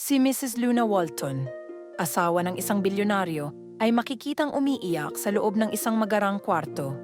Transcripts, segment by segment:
Si Mrs. Luna Walton, asawa ng isang bilyonaryo, ay makikitang umiiyak sa loob ng isang magarang kwarto,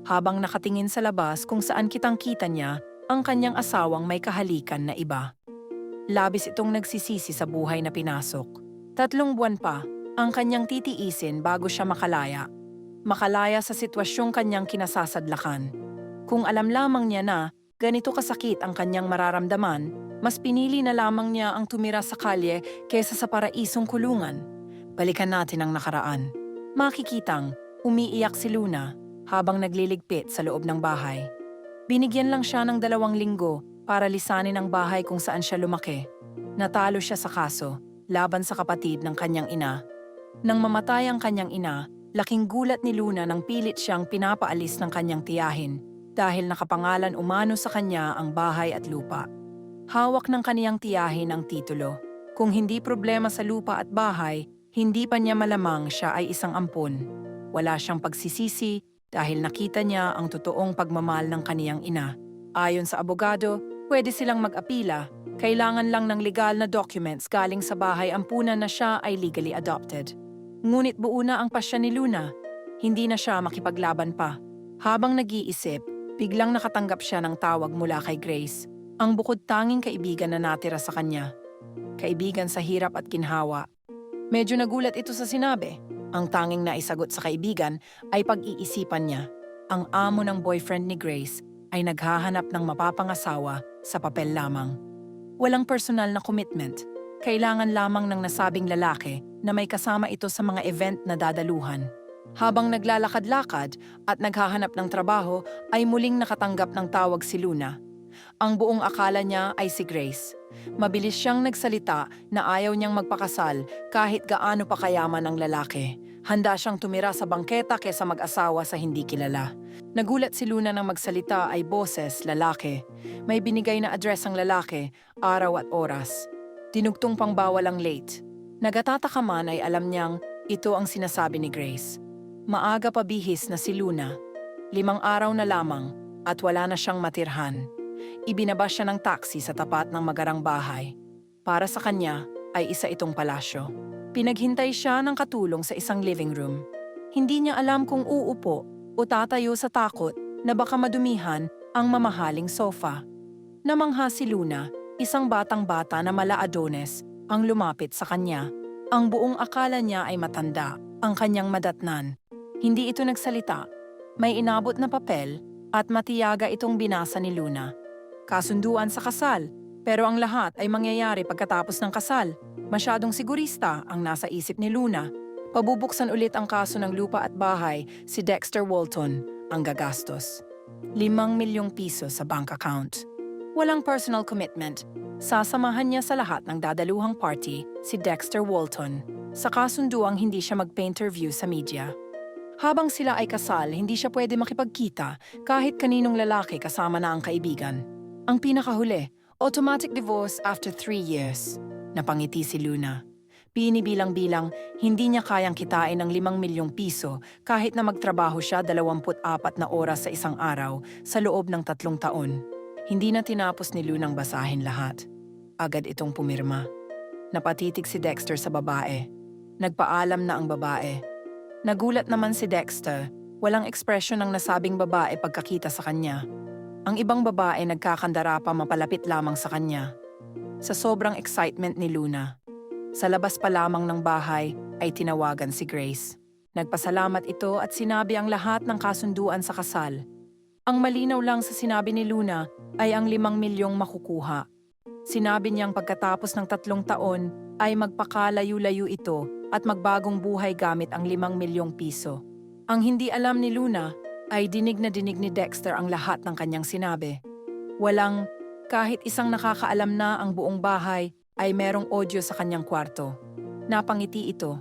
habang nakatingin sa labas kung saan kitang-kita niya ang kanyang asawang may kahalikan na iba. Labis itong nagsisisi sa buhay na pinasok. 3 buwan pa ang kanyang titiisin bago siya makalaya. Makalaya sa sitwasyong kanyang kinasasadlakan. Kung alam lamang niya na ganito kasakit ang kanyang mararamdaman, mas pinili na lamang niya ang tumira sa kalye kaysa sa paraisong kulungan. Balikan natin ang nakaraan. Makikitang umiiyak si Luna habang nagliligpit sa loob ng bahay. Binigyan lang siya ng 2 linggo para lisanin ang bahay kung saan siya lumaki. Natalo siya sa kaso laban sa kapatid ng kanyang ina. Nang mamatay ang kanyang ina, laking gulat ni Luna nang pilit siyang pinapaalis ng kanyang tiyahin dahil nakapangalan umano sa kanya ang bahay at lupa. Hawak ng kaniyang tiyahin ang titulo. Kung hindi problema sa lupa at bahay, hindi pa niya malamang siya ay isang ampon. Wala siyang pagsisisi dahil nakita niya ang totoong pagmamahal ng kaniyang ina. Ayon sa abogado, pwede silang mag-apila. Kailangan lang ng legal na documents galing sa bahay ampunan na siya ay legally adopted. Ngunit buo na ang pasya ni Luna. Hindi na siya makipaglaban pa. Habang nag-iisip, biglang nakatanggap siya ng tawag mula kay Grace, ang bukod tanging kaibigan na natira sa kanya. Kaibigan sa hirap at ginhawa. Medyo nagulat ito sa sinabi. Ang tanging naisagot sa kaibigan ay pag-iisipan niya. Ang amo ng boyfriend ni Grace ay naghahanap ng mapapangasawa sa papel lamang. Walang personal na commitment. Kailangan lamang ng nasabing lalaki na may kasama ito sa mga event na dadaluhan. Habang naglalakad-lakad at naghahanap ng trabaho ay muling nakatanggap ng tawag si Luna. Ang buong akala niya ay si Grace. Mabilis siyang nagsalita na ayaw niyang magpakasal kahit gaano pa kayaman ang lalaki. Handa siyang tumira sa bangketa kaysa mag-asawa sa hindi kilala. Nagulat si Luna nang magsalita ay boses, lalaki. May binigay na address ang lalaki, araw at oras. Dinugtong pang bawal ang late. Nagatataka man ay alam niyang ito ang sinasabi ni Grace. Maaga pa bihis na si Luna. 5 araw na lamang at wala na siyang matirhan. Ibinaba siya ng taxi sa tapat ng magarang bahay. Para sa kanya ay isa itong palasyo. Pinaghintay siya ng katulong sa isang living room. Hindi niya alam kung uupo o tatayo sa takot na baka madumihan ang mamahaling sofa. Namangha si Luna, isang batang-bata na mala-adones, ang lumapit sa kanya. Ang buong akala niya ay matanda, ang kanyang madatnan. Hindi ito nagsalita. May inabot na papel at matiyaga itong binasa ni Luna. Kasunduan sa kasal, pero ang lahat ay mangyayari pagkatapos ng kasal. Masyadong sigurista ang nasa isip ni Luna. Pabubuksan ulit ang kaso ng lupa at bahay, si Dexter Walton ang gagastos. 5 milyong piso sa bank account. Walang personal commitment. Sasamahan niya sa lahat ng dadaluhang party si Dexter Walton. Sa kasunduang hindi siya mag-pa-interview sa media. Habang sila ay kasal, hindi siya pwede makipagkita kahit kaninong lalaki kasama na ang kaibigan. Ang pinakahuli, automatic divorce after 3 years. Napangiti si Luna. Binibilang-bilang, hindi niya kayang kitain ng 5 milyong piso kahit na magtrabaho siya 24 na oras sa isang araw sa loob ng 3 taon. Hindi na tinapos ni Lunang basahin lahat. Agad itong pumirma. Napatitig si Dexter sa babae. Nagpaalam na ang babae. Nagulat naman si Dexter. Walang ekspresyon ng nasabing babae pagkakita sa kanya. Ang ibang babae nagkakandara pa mapalapit lamang sa kanya. Sa sobrang excitement ni Luna, sa labas pa lamang ng bahay ay tinawagan si Grace. Nagpasalamat ito at sinabi ang lahat ng kasunduan sa kasal. Ang malinaw lang sa sinabi ni Luna ay ang 5 milyong makukuha. Sinabi niyang pagkatapos ng 3 taon ay magpakalayo-layo ito at magbagong buhay gamit ang 5 milyong piso. Ang hindi alam ni Luna ay dinig na dinig ni Dexter ang lahat ng kanyang sinabi. Walang, kahit isang nakakaalam na ang buong bahay ay merong audio sa kanyang kwarto. Napangiti ito.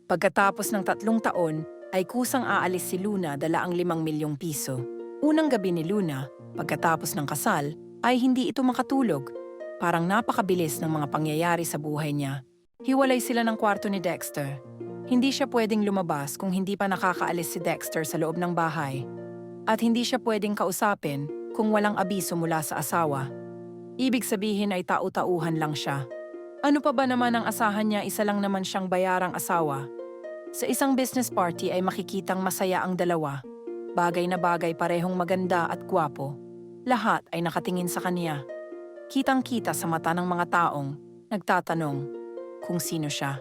Pagkatapos ng 3 taon ay kusang aalis si Luna dala ang 5 milyong piso. Unang gabi ni Luna, pagkatapos ng kasal, ay hindi ito makatulog. Parang napakabilis ng mga pangyayari sa buhay niya. Hiwalay sila ng kwarto ni Dexter. Hindi siya pwedeng lumabas kung hindi pa nakakaalis si Dexter sa loob ng bahay. At hindi siya pwedeng kausapin kung walang abiso mula sa asawa. Ibig sabihin ay tau-tauhan lang siya. Ano pa ba naman ang asahan niya, isa lang naman siyang bayarang asawa? Sa isang business party ay makikitang masaya ang dalawa. Bagay na bagay, parehong maganda at gwapo. Lahat ay nakatingin sa kanya. Kitang-kita sa mata ng mga taong nagtatanong kung sino siya.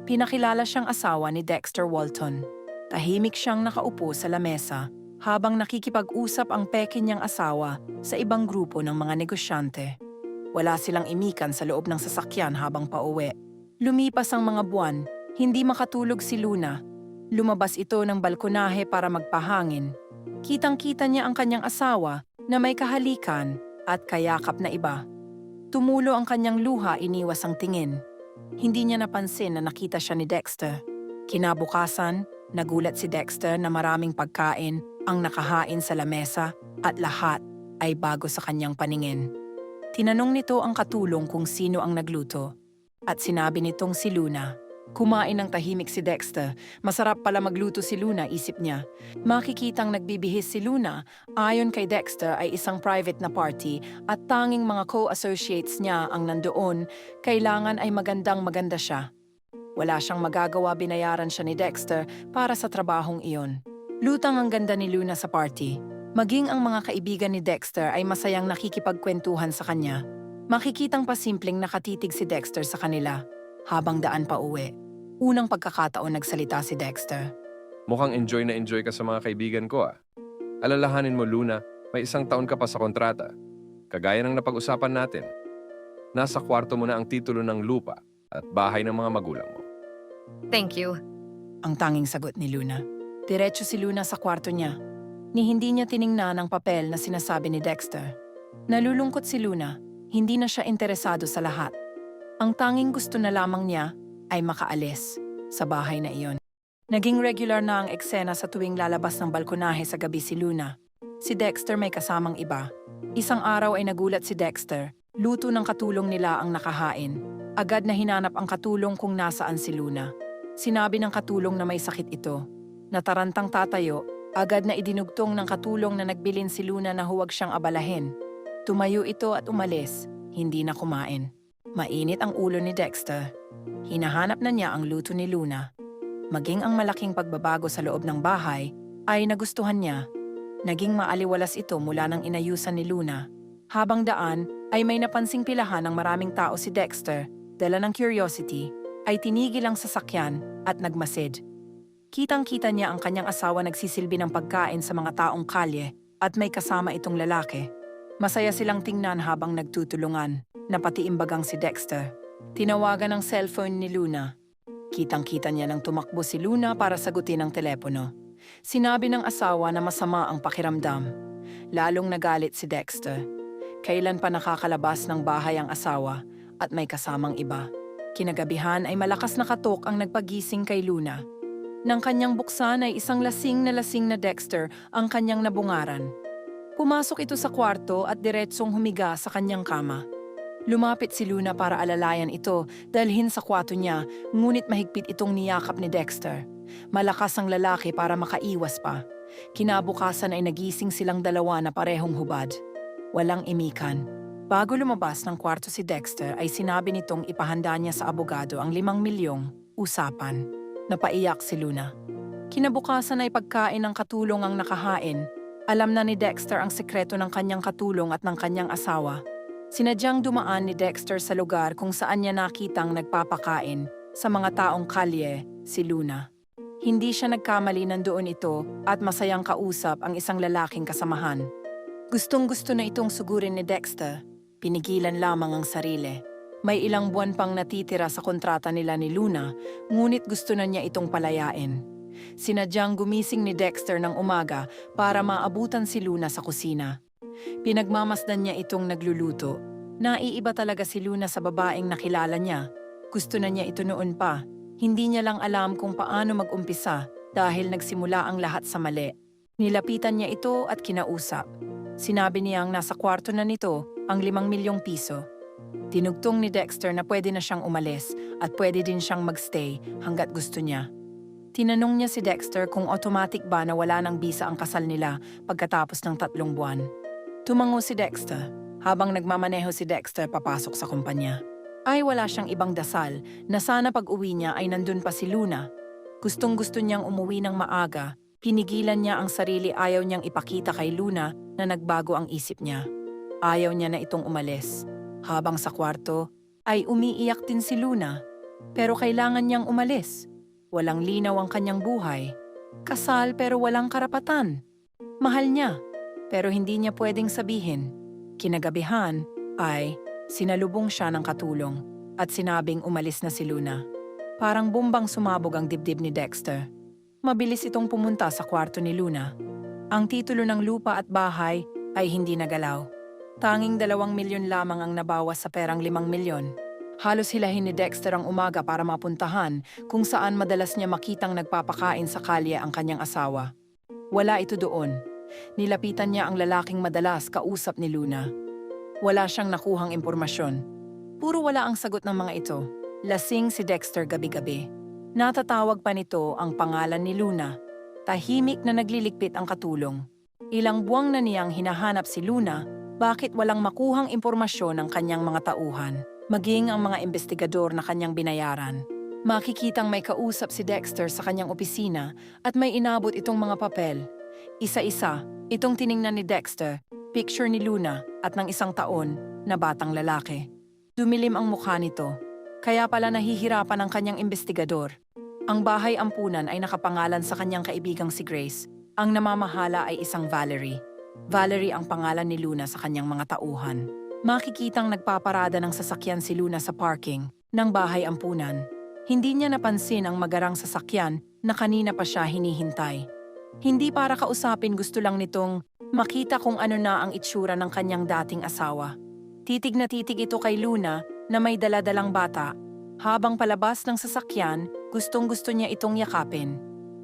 Pinakilala siyang asawa ni Dexter Walton. Tahimik siyang nakaupo sa lamesa habang nakikipag-usap ang peke niyang asawa sa ibang grupo ng mga negosyante. Wala silang imikan sa loob ng sasakyan habang pauwi. Lumipas ang mga buwan, hindi makatulog si Luna. Lumabas ito ng balkonahe para magpahangin. Kitang-kita niya ang kanyang asawa na may kahalikan at kayakap na iba. Tumulo ang kanyang luha, iniwas ang tingin. Hindi niya napansin na nakita siya ni Dexter. Kinabukasan, nagulat si Dexter na maraming pagkain ang nakahain sa lamesa at lahat ay bago sa kanyang paningin. Tinanong nito ang katulong kung sino ang nagluto at sinabi nitong si Luna. Kumain ng tahimik si Dexter. Masarap pala magluto si Luna, isip niya. Makikitang nagbibihis si Luna. Ayon kay Dexter ay isang private na party at tanging mga co-associates niya ang nandoon. Kailangan ay magandang-maganda siya. Wala siyang magagawa, binayaran siya ni Dexter para sa trabahong iyon. Lutang ang ganda ni Luna sa party. Maging ang mga kaibigan ni Dexter ay masayang nakikipagkwentuhan sa kanya. Makikitang pasimpleng nakatitig si Dexter sa kanila. Habang daan pa uwi, unang pagkakataon nagsalita si Dexter. Mukhang enjoy na enjoy ka sa mga kaibigan ko ah. Alalahanin mo Luna, may 1 taon ka pa sa kontrata. Kagaya ng napag-usapan natin. Nasa kwarto mo na ang titulo ng lupa at bahay ng mga magulang mo. Thank you. Ang tanging sagot ni Luna. Diretso si Luna sa kwarto niya. Ni hindi niya tiningnan ang papel na sinasabi ni Dexter. Nalulungkot si Luna, hindi na siya interesado sa lahat. Ang tanging gusto na lamang niya ay makaalis sa bahay na iyon. Naging regular na ang eksena sa tuwing lalabas ng balkonahe sa gabi si Luna. Si Dexter may kasamang iba. Isang araw ay nagulat si Dexter. Luto ng katulong nila ang nakahain. Agad na hinanap ang katulong kung nasaan si Luna. Sinabi ng katulong na may sakit ito. Natarantang tatayo, agad na idinugtong ng katulong na nagbilin si Luna na huwag siyang abalahin. Tumayo ito at umalis, hindi na kumain. Mainit ang ulo ni Dexter. Hinahanap na niya ang luto ni Luna. Maging ang malaking pagbabago sa loob ng bahay ay nagustuhan niya. Naging maaliwalas ito mula ng inayusan ni Luna. Habang daan ay may napansing pilahan ng maraming tao si Dexter. Dala ng curiosity ay tinigil ang sasakyan at nagmasid. Kitang-kita niya ang kanyang asawa nagsisilbi ng pagkain sa mga taong kalye at may kasama itong lalaki. Masaya silang tingnan habang nagtutulungan, na pati imbagang si Dexter. Tinawagan ng cellphone ni Luna. Kitang-kita niya nang tumakbo si Luna para sagutin ang telepono. Sinabi ng asawa na masama ang pakiramdam. Lalong nagalit si Dexter. Kailan pa nakakalabas ng bahay ang asawa at may kasamang iba. Kinagabihan ay malakas na katok ang nagpagising kay Luna. Nang kanyang buksan ay isang lasing na Dexter ang kanyang nabungaran. Pumasok ito sa kwarto at diretsong humiga sa kanyang kama. Lumapit si Luna para alalayan ito, dalhin sa kwarto niya, ngunit mahigpit itong niyakap ni Dexter. Malakas ang lalaki para makaiwas pa. Kinabukasan ay nagising silang dalawa na parehong hubad. Walang imikan. Bago lumabas ng kwarto si Dexter ay sinabi nitong ipahanda niya sa abogado ang 5 milyong usapan. Napaiyak si Luna. Kinabukasan ay pagkain ng katulong ang nakahain. Alam na ni Dexter ang sekreto ng kanyang katulong at ng kanyang asawa. Sinadyang dumaan ni Dexter sa lugar kung saan niya nakitang nagpapakain sa mga taong kalye si Luna. Hindi siya nagkamali, nandoon ito at masayang kausap ang isang lalaking kasamahan. Gustong-gusto na itong sugurin ni Dexter. Pinigilan lamang ang sarili. May ilang buwan pang natitira sa kontrata nila ni Luna, ngunit gusto na niya itong palayain. Sinadyang gumising ni Dexter ng umaga para maabutan si Luna sa kusina. Pinagmamasdan niya itong nagluluto. Naiiba talaga si Luna sa babaeng nakilala niya. Gusto na niya ito noon pa. Hindi niya lang alam kung paano mag-umpisa dahil nagsimula ang lahat sa mali. Nilapitan niya ito at kinausap. Sinabi niyang nasa kwarto na nito ang 5 milyong piso. Tinugtong ni Dexter na pwede na siyang umalis at pwede din siyang magstay hanggat gusto niya. Tinanong niya si Dexter kung automatic ba na wala ng bisa ang kasal nila pagkatapos ng 3 buwan. Tumango si Dexter habang nagmamaneho si Dexter papasok sa kumpanya. ay wala siyang ibang dasal na sana pag-uwi niya ay nandun pa si Luna. Gustong-gusto niyang umuwi ng maaga, pinigilan niya ang sarili, ayaw niyang ipakita kay Luna na nagbago ang isip niya. Ayaw niya na itong umalis. Habang sa kwarto, ay umiiyak din si Luna. Pero kailangan niyang umalis. Walang linaw ang kanyang buhay. Kasal pero walang karapatan. Mahal niya, pero hindi niya pwedeng sabihin. Kinagabihan ay sinalubong siya ng katulong at sinabing umalis na si Luna. Parang bumbang sumabog ang dibdib ni Dexter. Mabilis itong pumunta sa kwarto ni Luna. Ang titulo ng lupa at bahay ay hindi nagalaw. Tanging 2 milyon lamang ang nabawas sa perang 5 milyon. Halos hilahin ni Dexter ang umaga para mapuntahan kung saan madalas niya makitang nagpapakain sa kalye ang kanyang asawa. Wala ito doon. Nilapitan niya ang lalaking madalas kausap ni Luna. Wala siyang nakuhang impormasyon. Puro wala ang sagot ng mga ito. Lasing si Dexter gabi-gabi. Natatawag pa nito ang pangalan ni Luna. Tahimik na nagliligpit ang katulong. Ilang buwang na niyang hinahanap si Luna, bakit walang makuhang impormasyon ng kanyang mga tauhan, maging ang mga investigador na kanyang binayaran. Makikitang may kausap si Dexter sa kanyang opisina at may inabot itong mga papel. Isa-isa, itong tiningnan ni Dexter, picture ni Luna at ng 1 taon na batang lalaki. Dumilim ang mukha nito. Kaya pala nahihirapan ang kanyang investigador. Ang bahay ampunan ay nakapangalan sa kanyang kaibigang si Grace. Ang namamahala ay isang Valerie. Valerie ang pangalan ni Luna sa kanyang mga tauhan. Makikitang nagpaparada ng sasakyan si Luna sa parking ng bahay ampunan. Hindi niya napansin ang magarang sasakyan na kanina pa siya hinihintay. Hindi para kausapin, gusto lang nitong makita kung ano na ang itsura ng kanyang dating asawa. Titig na titig ito kay Luna na may daladalang bata. Habang palabas ng sasakyan, gustong-gusto niya itong yakapin.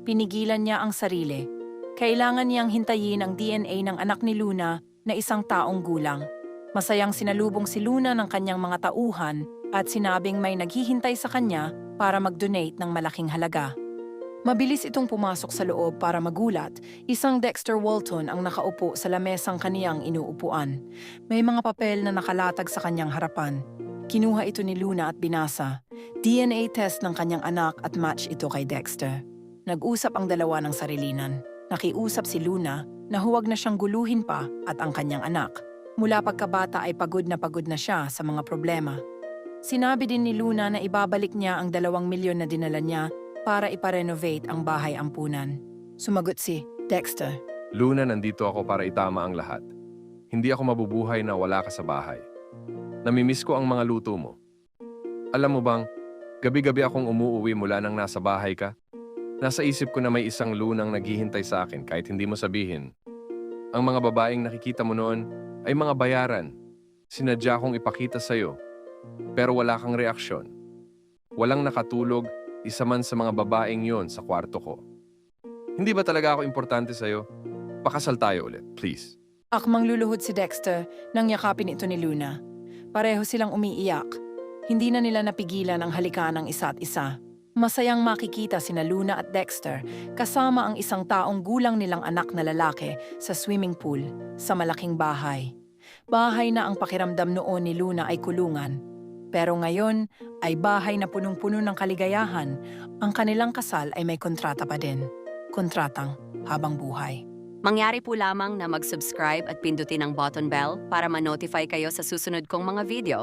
Pinigilan niya ang sarili. Kailangan niyang hintayin ang DNA ng anak ni Luna na 1 taong gulang. Masayang sinalubong si Luna ng kanyang mga tauhan at sinabing may naghihintay sa kanya para mag-donate ng malaking halaga. Mabilis itong pumasok sa loob para magulat. Isang Dexter Walton ang nakaupo sa lamesang kaniyang inuupuan. May mga papel na nakalatag sa kanyang harapan. Kinuha ito ni Luna at binasa. DNA test ng kanyang anak at match ito kay Dexter. Nag-usap ang dalawa ng sarilinan. Nakiusap si Luna na huwag na siyang guluhin pa at ang kanyang anak. Mula pagkabata ay pagod na siya sa mga problema. Sinabi din ni Luna na ibabalik niya ang 2 milyon na dinala niya para iparenovate ang bahay ampunan. Sumagot si Dexter. Luna, nandito ako para itama ang lahat. Hindi ako mabubuhay na wala ka sa bahay. Namimiss ko ang mga luto mo. Alam mo bang, gabi-gabi akong umuuwi mula nang nasa bahay ka. Nasa isip ko na may isang Lunang naghihintay sa akin kahit hindi mo sabihin. Ang mga babaeng nakikita mo noon ay mga bayaran. Sinadya kong ipakita sa'yo. Pero wala kang reaksyon. Walang nakatulog, isa man sa mga babaeng yon sa kwarto ko. Hindi ba talaga ako importante sa'yo? Pakasal tayo ulit, please. Akmang luluhod si Dexter nang yakapin ito ni Luna. Pareho silang umiiyak. Hindi na nila napigilan ang halikan ng isa't isa. Masayang makikita sina Luna at Dexter kasama ang 1 taong gulang nilang anak na lalaki sa swimming pool sa malaking bahay. Bahay na ang pakiramdam noon ni Luna ay kulungan. Pero ngayon ay bahay na punong-puno ng kaligayahan. Ang kanilang kasal ay may kontrata pa din. Kontratang habang buhay. Mangyari po lamang na mag-subscribe at pindutin ang button bell para ma-notify kayo sa susunod kong mga video.